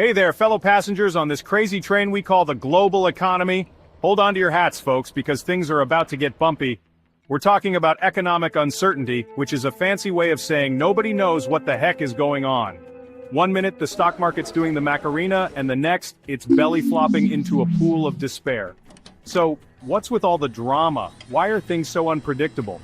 Hey there, fellow passengers on this crazy train we call the global economy. Hold on to your hats, folks, because things are about to get bumpy. We're talking about economic uncertainty, which is a fancy way of saying nobody knows what the heck is going on. One minute the stock market's doing the Macarena, and the next, it's belly flopping into a pool of despair. So, what's with all the drama? Why are things so unpredictable?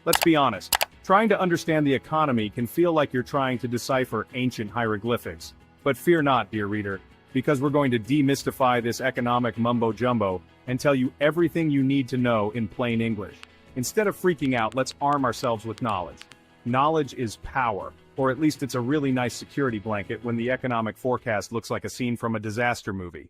Let's be honest. Trying to understand the economy can feel like you're trying to decipher ancient hieroglyphics. But fear not, dear reader, because we're going to demystify this economic mumbo-jumbo and tell you everything you need to know in plain English. Instead of freaking out, let's arm ourselves with knowledge. Knowledge is power, or at least it's a really nice security blanket when the economic forecast looks like a scene from a disaster movie.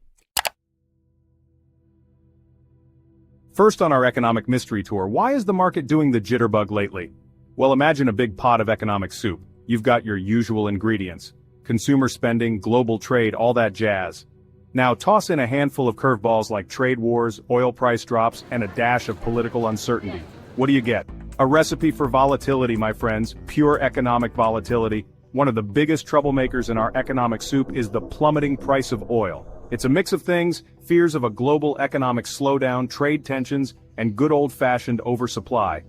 First on our economic mystery tour, why is the market doing the jitterbug lately? Well, imagine a big pot of economic soup. You've got your usual ingredients. Consumer spending, global trade, all that jazz. Now toss in a handful of curveballs like trade wars, oil price drops, and a dash of political uncertainty. What do you get? A recipe for volatility, my friends, pure economic volatility. One of the biggest troublemakers in our economic soup is the plummeting price of oil. It's a mix of things, fears of a global economic slowdown, trade tensions, and good old-fashioned oversupply.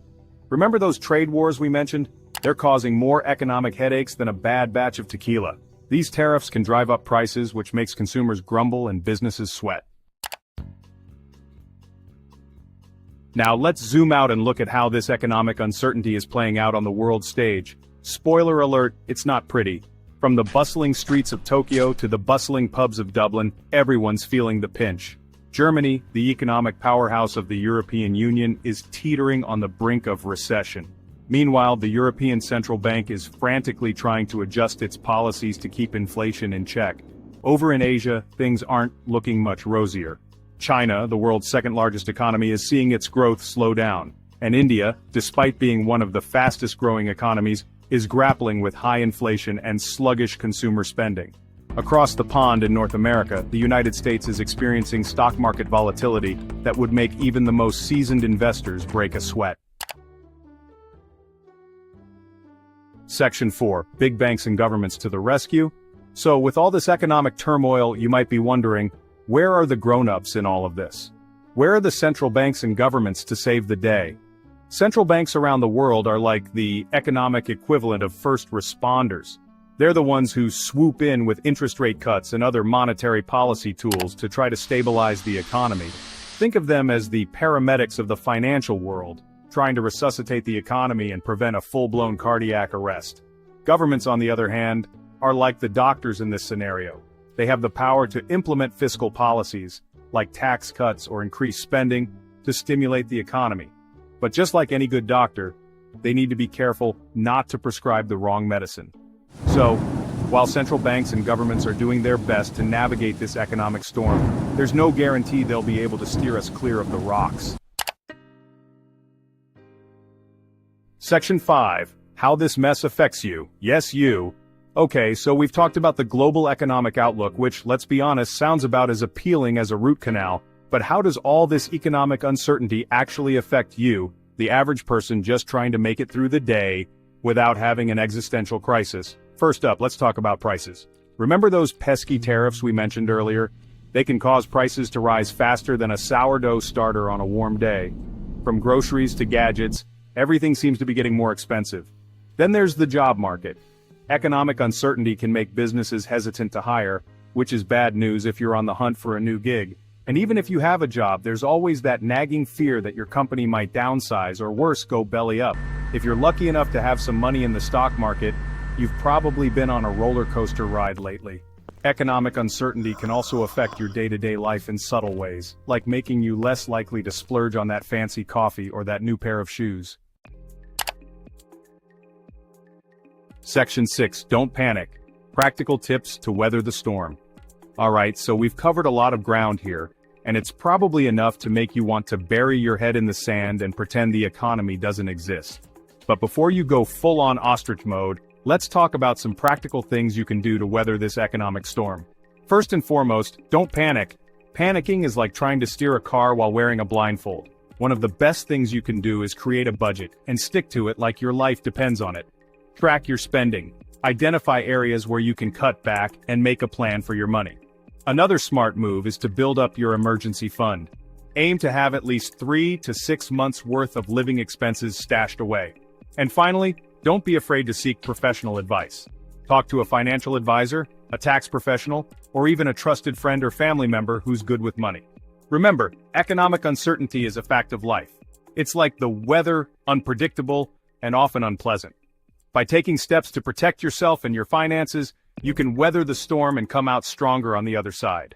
Remember those trade wars we mentioned? They're causing more economic headaches than a bad batch of tequila. These tariffs can drive up prices, which makes consumers grumble and businesses sweat. Now let's zoom out and look at how this economic uncertainty is playing out on the world stage. Spoiler alert, it's not pretty. From the bustling streets of Tokyo to the bustling pubs of Dublin, everyone's feeling the pinch. Germany, the economic powerhouse of the European Union, is teetering on the brink of recession. Meanwhile, the European Central Bank is frantically trying to adjust its policies to keep inflation in check. Over in Asia, things aren't looking much rosier. China, the world's second-largest economy, is seeing its growth slow down. And India, despite being one of the fastest-growing economies, is grappling with high inflation and sluggish consumer spending. Across the pond in North America, the United States is experiencing stock market volatility that would make even the most seasoned investors break a sweat. Section 4. Big banks and governments to the rescue. So with all this economic turmoil, you might be wondering, where are the grown-ups in all of this? Where are the central banks and governments to save the day? Central banks around the world are like the economic equivalent of first responders. They're the ones who swoop in with interest rate cuts and other monetary policy tools to try to stabilize the economy. Think of them as the paramedics of the financial world, trying to resuscitate the economy and prevent a full-blown cardiac arrest. Governments, on the other hand, are like the doctors in this scenario. They have the power to implement fiscal policies, like tax cuts or increased spending, to stimulate the economy. But just like any good doctor, they need to be careful not to prescribe the wrong medicine. So, while central banks and governments are doing their best to navigate this economic storm, there's no guarantee they'll be able to steer us clear of the rocks. Section 5. How this mess affects you. Yes, you. Okay, so we've talked about the global economic outlook, which, let's be honest, sounds about as appealing as a root canal. But how does all this economic uncertainty actually affect you, the average person just trying to make it through the day without having an existential crisis? First up, let's talk about prices. Remember those pesky tariffs we mentioned earlier? They can cause prices to rise faster than a sourdough starter on a warm day. From groceries to gadgets, everything seems to be getting more expensive. Then there's the job market. Economic uncertainty can make businesses hesitant to hire, which is bad news if you're on the hunt for a new gig. And even if you have a job, there's always that nagging fear that your company might downsize or worse, go belly up. If you're lucky enough to have some money in the stock market, you've probably been on a roller coaster ride lately. Economic uncertainty can also affect your day-to-day life in subtle ways, like making you less likely to splurge on that fancy coffee or that new pair of shoes. Section 6. Don't panic. Practical tips to weather the storm. Alright, so we've covered a lot of ground here, and it's probably enough to make you want to bury your head in the sand and pretend the economy doesn't exist. But before you go full-on ostrich mode, let's talk about some practical things you can do to weather this economic storm. First and foremost, don't panic. Panicking is like trying to steer a car while wearing a blindfold. One of the best things you can do is create a budget and stick to it like your life depends on it. Track your spending. Identify areas where you can cut back and make a plan for your money. Another smart move is to build up your emergency fund. Aim to have at least 3 to 6 months worth of living expenses stashed away. And finally, don't be afraid to seek professional advice. Talk to a financial advisor, a tax professional, or even a trusted friend or family member who's good with money. Remember, economic uncertainty is a fact of life. It's like the weather, unpredictable, and often unpleasant. By taking steps to protect yourself and your finances, you can weather the storm and come out stronger on the other side.